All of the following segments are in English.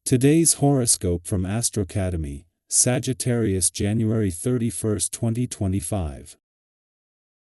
Today's horoscope from AstroCademy, Sagittarius, January 31, 2025.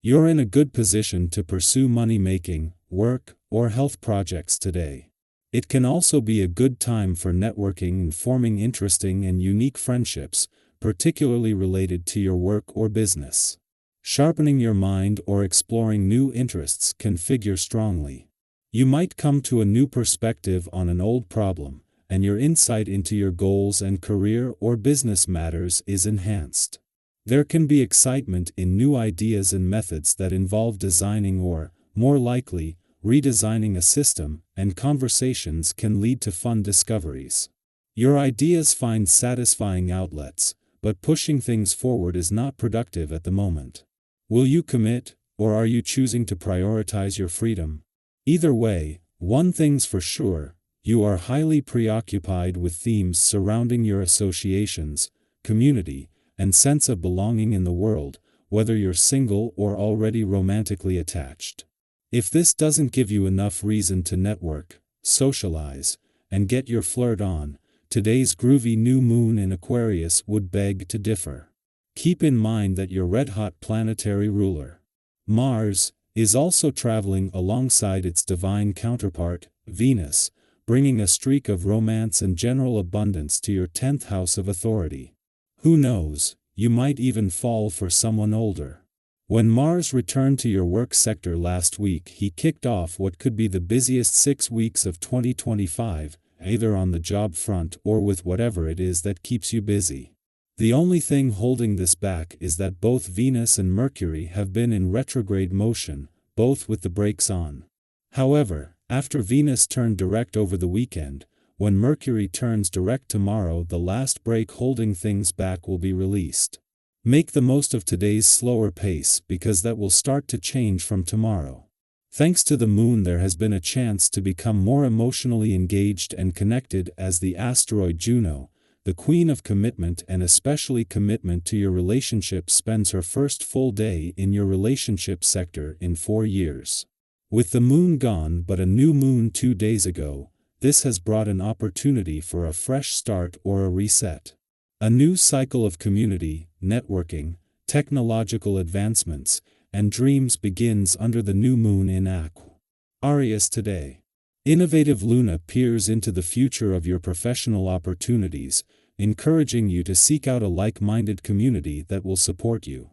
You're in a good position to pursue money-making, work, or health projects today. It can also be a good time for networking and forming interesting and unique friendships, particularly related to your work or business. Sharpening your mind or exploring new interests can figure strongly. You might come to a new perspective on an old problem, and your insight into your goals and career or business matters is enhanced. There can be excitement in new ideas and methods that involve designing or, more likely, redesigning a system, and conversations can lead to fun discoveries. Your ideas find satisfying outlets, but pushing things forward is not productive at the moment. Will you commit, or are you choosing to prioritize your freedom? Either way, one thing's for sure: you are highly preoccupied with themes surrounding your associations, community, and sense of belonging in the world, whether you're single or already romantically attached. If this doesn't give you enough reason to network, socialize, and get your flirt on, today's groovy new moon in Aquarius would beg to differ. Keep in mind that your red-hot planetary ruler, Mars, is also traveling alongside its divine counterpart, Venus, bringing a streak of romance and general abundance to your 10th house of authority. Who knows, you might even fall for someone older. When Mars returned to your work sector last week, he kicked off what could be the busiest 6 weeks of 2025, either on the job front or with whatever it is that keeps you busy. The only thing holding this back is that both Venus and Mercury have been in retrograde motion, both with the brakes on. However, after Venus turned direct over the weekend, when Mercury turns direct tomorrow, the last brake holding things back will be released. Make the most of today's slower pace, because that will start to change from tomorrow. Thanks to the moon, there has been a chance to become more emotionally engaged and connected, as the asteroid Juno, the queen of commitment and especially commitment to your relationship, spends her first full day in your relationship sector in 4 years. With the moon gone but a new moon 2 days ago, this has brought an opportunity for a fresh start or a reset. A new cycle of community, networking, technological advancements, and dreams begins under the new moon in Aquarius today. Innovative Luna peers into the future of your professional opportunities, encouraging you to seek out a like-minded community that will support you.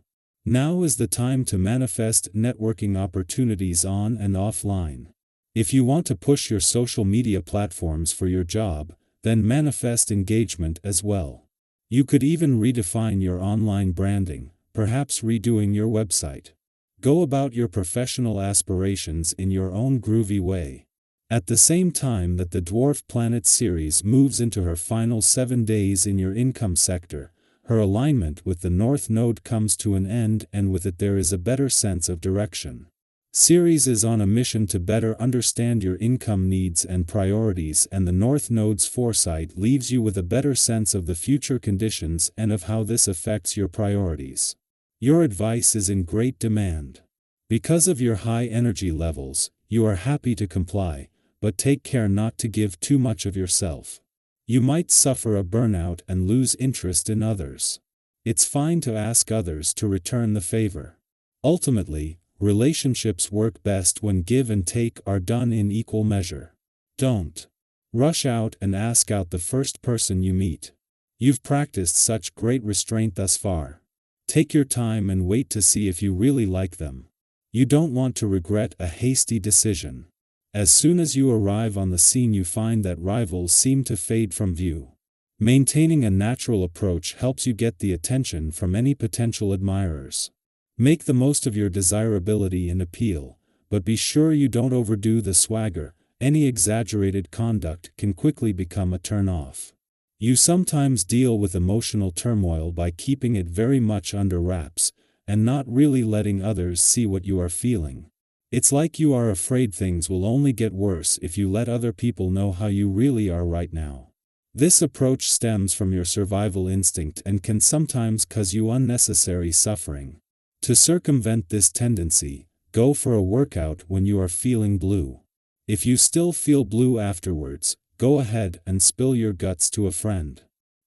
Now is the time to manifest networking opportunities on and offline. If you want to push your social media platforms for your job, then manifest engagement as well. You could even redefine your online branding, perhaps redoing your website. Go about your professional aspirations in your own groovy way. At the same time that the dwarf planet Ceres moves into her final 7 days in your income sector, her alignment with the North Node comes to an end, and with it there is a better sense of direction. Ceres is on a mission to better understand your income needs and priorities, and the North Node's foresight leaves you with a better sense of the future conditions and of how this affects your priorities. Your advice is in great demand. Because of your high energy levels, you are happy to comply, but take care not to give too much of yourself. You might suffer a burnout and lose interest in others. It's fine to ask others to return the favor. Ultimately, relationships work best when give and take are done in equal measure. Don't rush out and ask out the first person you meet. You've practiced such great restraint thus far. Take your time and wait to see if you really like them. You don't want to regret a hasty decision. As soon as you arrive on the scene, you find that rivals seem to fade from view. Maintaining a natural approach helps you get the attention from any potential admirers. Make the most of your desirability and appeal, but be sure you don't overdo the swagger. Any exaggerated conduct can quickly become a turn-off. You sometimes deal with emotional turmoil by keeping it very much under wraps, and not really letting others see what you are feeling. It's like you are afraid things will only get worse if you let other people know how you really are right now. This approach stems from your survival instinct and can sometimes cause you unnecessary suffering. To circumvent this tendency, go for a workout when you are feeling blue. If you still feel blue afterwards, go ahead and spill your guts to a friend.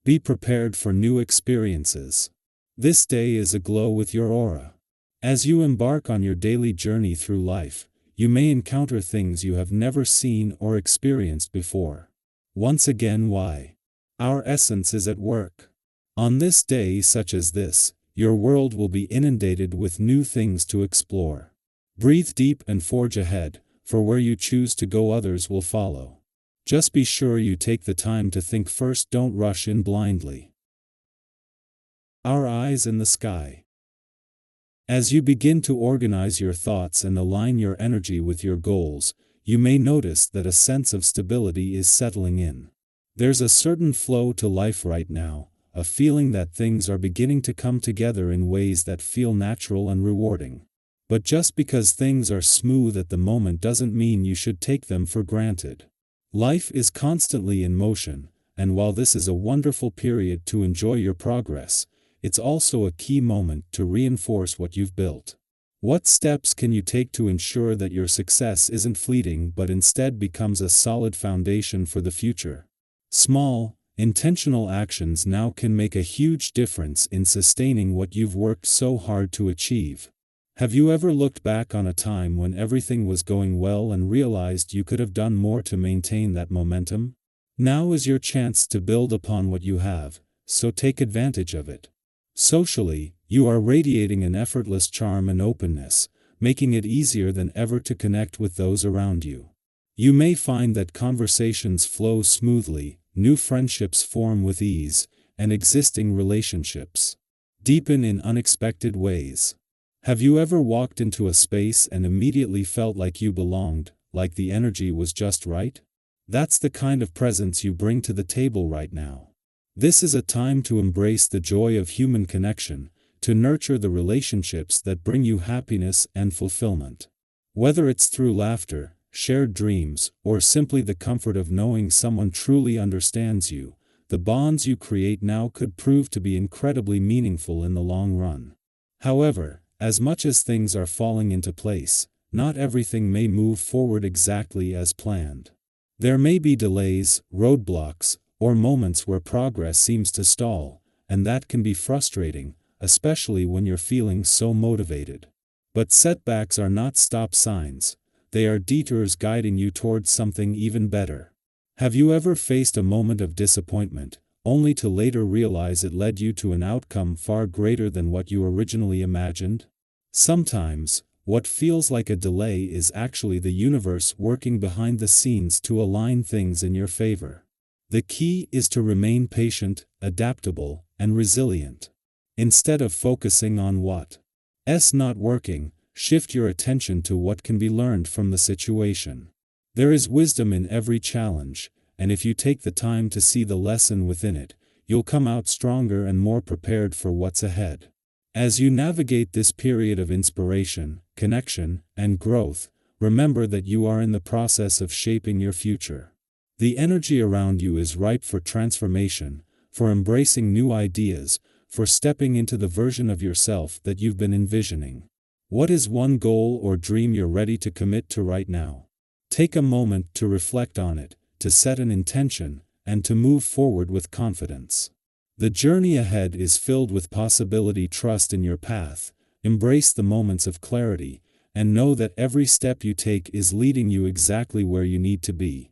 Be prepared for new experiences. This day is aglow with your aura. As you embark on your daily journey through life, you may encounter things you have never seen or experienced before. Once again, why? Our essence is at work. On this day such as this, your world will be inundated with new things to explore. Breathe deep and forge ahead, for where you choose to go others will follow. Just be sure you take the time to think first, don't rush in blindly. Our eyes in the sky. As you begin to organize your thoughts and align your energy with your goals, you may notice that a sense of stability is settling in. There's a certain flow to life right now, a feeling that things are beginning to come together in ways that feel natural and rewarding. But just because things are smooth at the moment doesn't mean you should take them for granted. Life is constantly in motion, and while this is a wonderful period to enjoy your progress, it's also a key moment to reinforce what you've built. What steps can you take to ensure that your success isn't fleeting but instead becomes a solid foundation for the future? Small, intentional actions now can make a huge difference in sustaining what you've worked so hard to achieve. Have you ever looked back on a time when everything was going well and realized you could have done more to maintain that momentum? Now is your chance to build upon what you have, so take advantage of it. Socially, you are radiating an effortless charm and openness, making it easier than ever to connect with those around you. You may find that conversations flow smoothly, new friendships form with ease, and existing relationships deepen in unexpected ways. Have you ever walked into a space and immediately felt like you belonged, like the energy was just right? That's the kind of presence you bring to the table right now. This is a time to embrace the joy of human connection, to nurture the relationships that bring you happiness and fulfillment. Whether it's through laughter, shared dreams, or simply the comfort of knowing someone truly understands you, the bonds you create now could prove to be incredibly meaningful in the long run. However, as much as things are falling into place, not everything may move forward exactly as planned. There may be delays, roadblocks, or moments where progress seems to stall, and that can be frustrating, especially when you're feeling so motivated. But setbacks are not stop signs, they are detours guiding you towards something even better. Have you ever faced a moment of disappointment, only to later realize it led you to an outcome far greater than what you originally imagined? Sometimes, what feels like a delay is actually the universe working behind the scenes to align things in your favor. The key is to remain patient, adaptable, and resilient. Instead of focusing on what's not working, shift your attention to what can be learned from the situation. There is wisdom in every challenge, and if you take the time to see the lesson within it, you'll come out stronger and more prepared for what's ahead. As you navigate this period of inspiration, connection, and growth, remember that you are in the process of shaping your future. The energy around you is ripe for transformation, for embracing new ideas, for stepping into the version of yourself that you've been envisioning. What is one goal or dream you're ready to commit to right now? Take a moment to reflect on it, to set an intention, and to move forward with confidence. The journey ahead is filled with possibility. Trust in your path, embrace the moments of clarity, and know that every step you take is leading you exactly where you need to be.